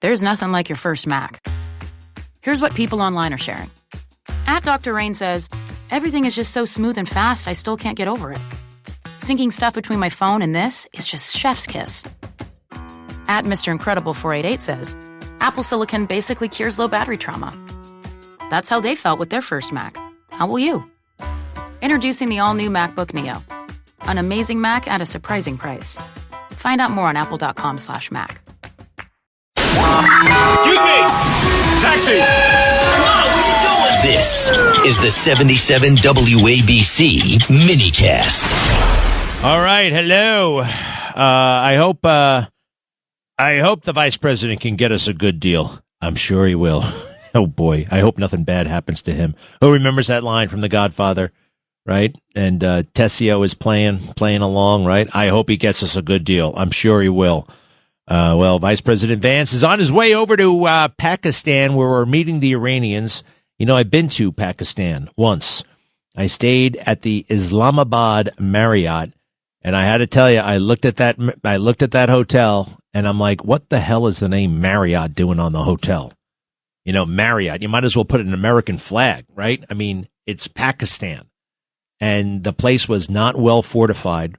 There's nothing like your first Mac. Here's what people online are sharing. @Dr. Rain says, everything is just so smooth and fast, I still can't get over it. Syncing stuff between my phone and this is just chef's kiss. @Mr. Incredible 488 says, Apple Silicon basically cures low battery trauma. That's how they felt with their first Mac. How will you? Introducing the all-new MacBook Neo. An amazing Mac at a surprising price. Find out more on apple.com/Mac. Excuse me! Taxi! Come on, what are you doing? This is the 77 WABC minicast. All right, hello. I hope the vice president can get us a good deal. I'm sure he will. Oh boy, I hope nothing bad happens to him. Who remembers that line from The Godfather, right? And Tessio is playing along, right? I hope he gets us a good deal. I'm sure he will. Well, Vice President Vance is on his way over to Pakistan, where we're meeting the Iranians. You know, I've been to Pakistan once. I stayed at the Islamabad Marriott, and I had to tell you, I looked at that hotel, and I'm like, what the hell is the name Marriott doing on the hotel? You know, Marriott. You might as well put an American flag, right? I mean, it's Pakistan, and the place was not well fortified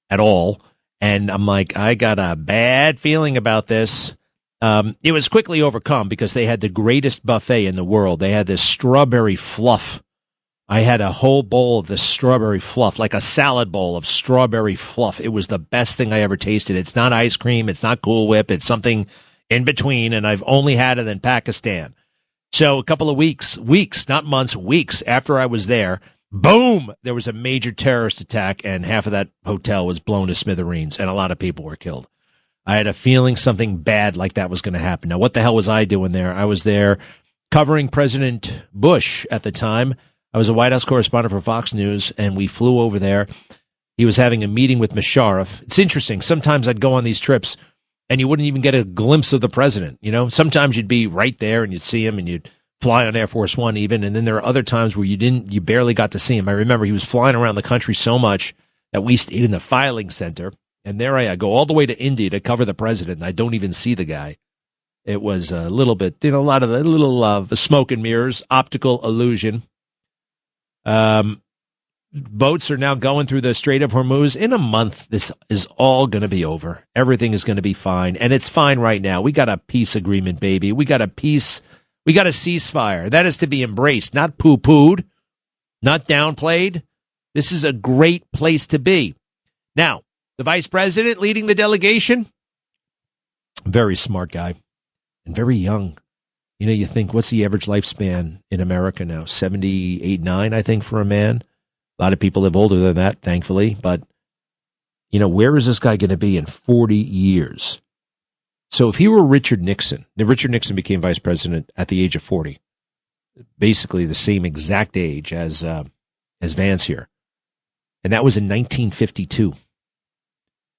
at all. And I'm like, I got a bad feeling about this. It was quickly overcome because they had the greatest buffet in the world. They had this strawberry fluff. I had a whole bowl of this strawberry fluff, like a salad bowl of strawberry fluff. It was the best thing I ever tasted. It's not ice cream. It's not Cool Whip. It's something in between, and I've only had it in Pakistan. So a couple of weeks, not months, weeks after I was there, boom, there was a major terrorist attack, and half of that hotel was blown to smithereens, and a lot of people were killed. I had a feeling something bad like that was going to happen. Now, what the hell was I doing there? I was there covering President Bush at the time. I was a White House correspondent for Fox News, and we flew over there. He was having a meeting with Musharraf. It's interesting. Sometimes I'd go on these trips, and you wouldn't even get a glimpse of the president. You know, sometimes you'd be right there, and you'd see him, and you'd fly on Air Force One even, and then there are other times where you barely got to see him. I remember he was flying around the country so much that we stayed in the filing center, and there I go all the way to India to cover the president, and I don't even see the guy. It was a little bit, a little smoke and mirrors, optical illusion. Boats are now going through the Strait of Hormuz. In a month, this is all going to be over. Everything is going to be fine, and it's fine right now. We got a peace agreement, baby. We got a ceasefire. That is to be embraced, not poo-pooed, not downplayed. This is a great place to be. Now, the vice president leading the delegation, very smart guy and very young. You know, you think, what's the average lifespan in America now? 78, 9, I think, for a man. A lot of people live older than that, thankfully. But, you know, where is this guy going to be in 40 years? So if he were Richard Nixon became vice president at the age of 40, basically the same exact age as Vance here. And that was in 1952.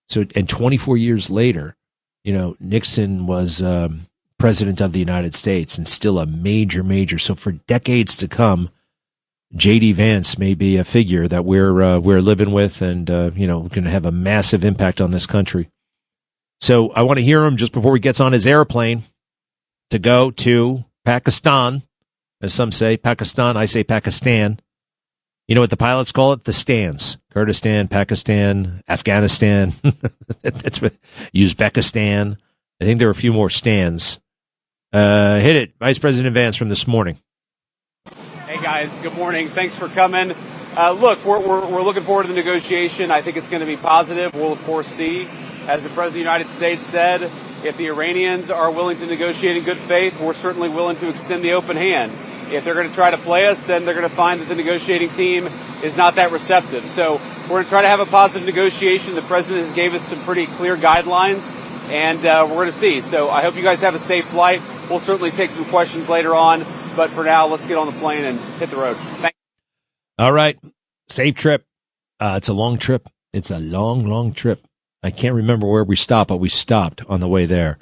So, and 24 years later, you know, Nixon was president of the United States and still a major. So for decades to come, J.D. Vance may be a figure that we're living with and, you know, going to have a massive impact on this country. So I want to hear him just before he gets on his airplane to go to Pakistan, as some say. Pakistan, I say Pakistan. You know what the pilots call it? The stands. Kurdistan, Pakistan, Afghanistan, that's what, Uzbekistan. I think there are a few more stands. Hit it, Vice President Vance from this morning. Hey guys, good morning. Thanks for coming. Look, we're looking forward to the negotiation. I think it's going to be positive. We'll of course see. As the President of the United States said, if the Iranians are willing to negotiate in good faith, we're certainly willing to extend the open hand. If they're going to try to play us, then they're going to find that the negotiating team is not that receptive. So we're going to try to have a positive negotiation. The President has gave us some pretty clear guidelines, and we're going to see. So I hope you guys have a safe flight. We'll certainly take some questions later on, but for now, let's get on the plane and hit the road. Thanks. All right. Safe trip. It's a long trip. It's a long trip. I can't remember where we stopped, but we stopped on the way there.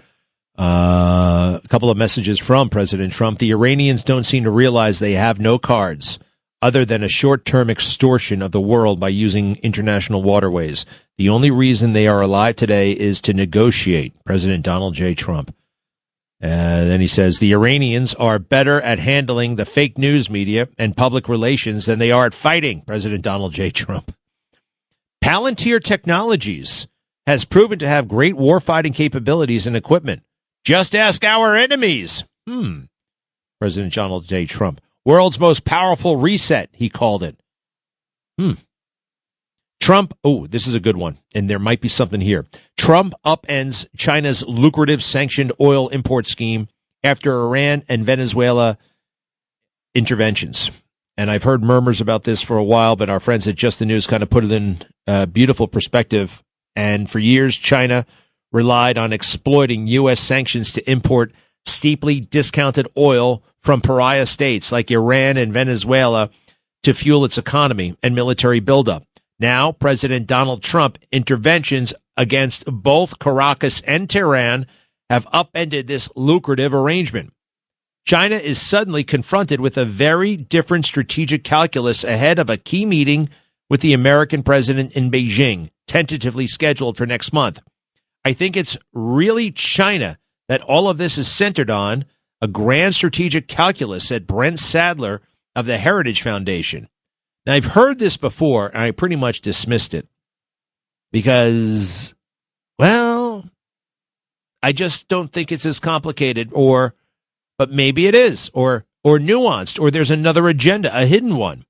A couple of messages from President Trump. The Iranians don't seem to realize they have no cards other than a short-term extortion of the world by using international waterways. The only reason they are alive today is to negotiate. President Donald J. Trump. Then he says the Iranians are better at handling the fake news media and public relations than they are at fighting President Donald J. Trump. Palantir Technologies has proven to have great warfighting capabilities and equipment. Just ask our enemies. President Donald J. Trump. World's most powerful reset, he called it. Trump, this is a good one, and there might be something here. Trump upends China's lucrative sanctioned oil import scheme after Iran and Venezuela interventions. And I've heard murmurs about this for a while, but our friends at Just the News kind of put it in beautiful perspective. And for years, China relied on exploiting U.S. sanctions to import steeply discounted oil from pariah states like Iran and Venezuela to fuel its economy and military buildup. Now, President Donald Trump interventions against both Caracas and Tehran have upended this lucrative arrangement. China is suddenly confronted with a very different strategic calculus ahead of a key meeting with the American president in Beijing, tentatively scheduled for next month. I think it's really China that all of this is centered on, a grand strategic calculus, said Brent Sadler of the Heritage Foundation. Now, I've heard this before, and I pretty much dismissed it because, well, I just don't think it's as complicated, but maybe it is, or nuanced, or there's another agenda, a hidden one.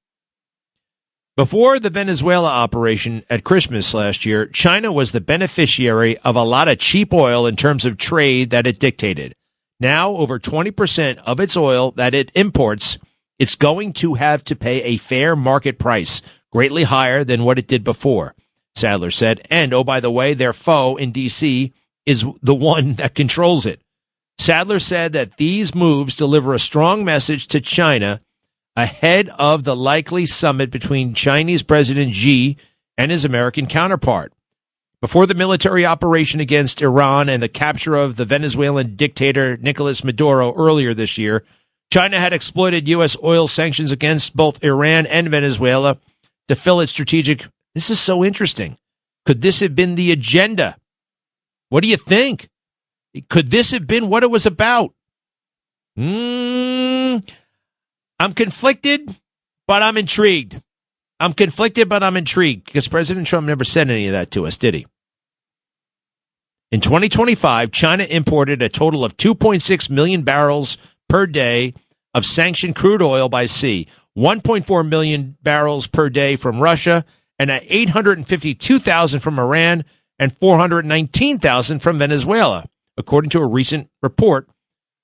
Before the Venezuela operation at Christmas last year, China was the beneficiary of a lot of cheap oil in terms of trade that it dictated. Now, over 20% of its oil that it imports, it's going to have to pay a fair market price, greatly higher than what it did before, Sadler said. And, oh, by the way, their foe in D.C. is the one that controls it. Sadler said that these moves deliver a strong message to China ahead of the likely summit between Chinese President Xi and his American counterpart. Before the military operation against Iran and the capture of the Venezuelan dictator Nicolas Maduro earlier this year, China had exploited U.S. oil sanctions against both Iran and Venezuela to fill its strategic. This is so interesting. Could this have been the agenda? What do you think? Could this have been what it was about? I'm conflicted, but I'm intrigued. Because President Trump never said any of that to us, did he? In 2025, China imported a total of 2.6 million barrels per day of sanctioned crude oil by sea, 1.4 million barrels per day from Russia, and 852,000 from Iran, and 419,000 from Venezuela, according to a recent report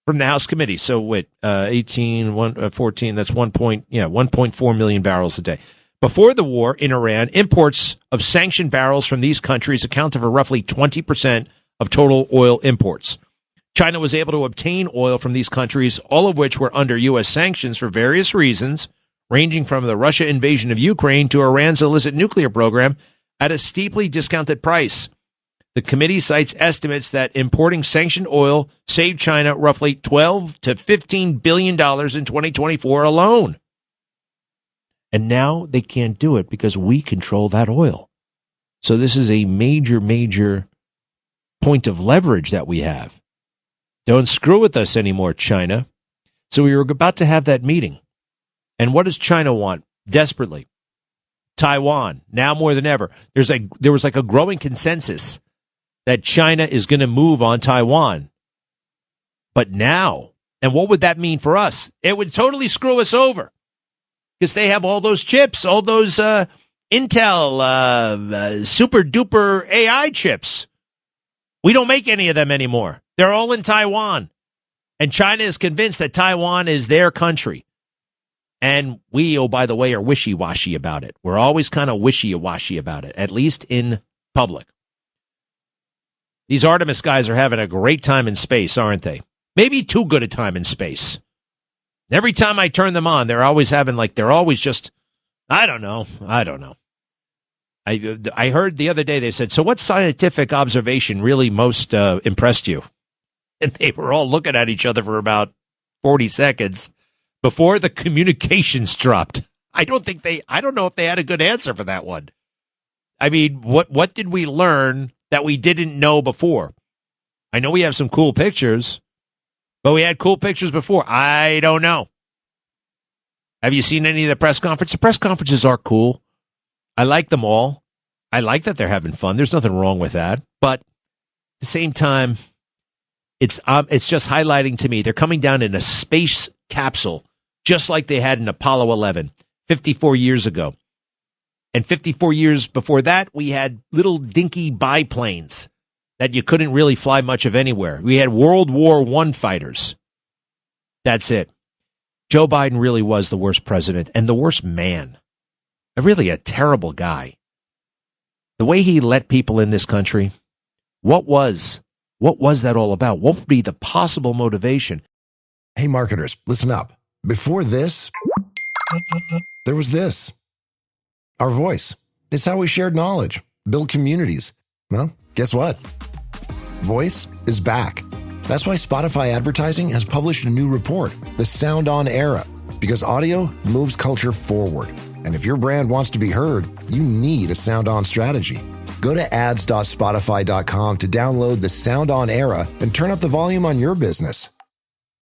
from the House committee. So, 14, that's 1.4 million barrels a day. Before the war in Iran, imports of sanctioned barrels from these countries accounted for roughly 20% of total oil imports. China was able to obtain oil from these countries, all of which were under U.S. sanctions for various reasons, ranging from the Russia invasion of Ukraine to Iran's illicit nuclear program, at a steeply discounted price. The committee cites estimates that importing sanctioned oil saved China roughly $12 to $15 billion in 2024 alone. And now they can't do it because we control that oil. So this is a major, major point of leverage that we have. Don't screw with us anymore, China. So we were about to have that meeting. And what does China want desperately? Taiwan, now more than ever. There was like a growing consensus that China is going to move on Taiwan. But now, and what would that mean for us? It would totally screw us over because they have all those chips, all those Intel super duper AI chips. We don't make any of them anymore. They're all in Taiwan. And China is convinced that Taiwan is their country. And we, oh, by the way, are wishy-washy about it. We're always kind of wishy-washy about it, at least in public. These Artemis guys are having a great time in space, aren't they? Maybe too good a time in space. Every time I turn them on, they're always just, I don't know. I heard the other day they said, so what scientific observation really most impressed you? And they were all looking at each other for about 40 seconds before the communications dropped. I don't know if they had a good answer for that one. I mean, what did we learn that we didn't know before? I know we have some cool pictures. But we had cool pictures before. I don't know. Have you seen any of the press conferences? The press conferences are cool. I like them all. I like that they're having fun. There's nothing wrong with that. But at the same time, it's just highlighting to me they're coming down in a space capsule, just like they had in Apollo 11 54 years ago. And 54 years before that, we had little dinky biplanes that you couldn't really fly much of anywhere. We had World War I fighters. That's it. Joe Biden really was the worst president and the worst man. Really a terrible guy. The way he let people in this country, what was that all about? What would be the possible motivation? Hey, marketers, listen up. Before this, there was this. Our voice. It's how we shared knowledge, build communities. Well, guess what? Voice is back. That's why Spotify Advertising has published a new report, The Sound On Era, because audio moves culture forward. And if your brand wants to be heard, you need a Sound On strategy. Go to ads.spotify.com to download The Sound On Era and turn up the volume on your business.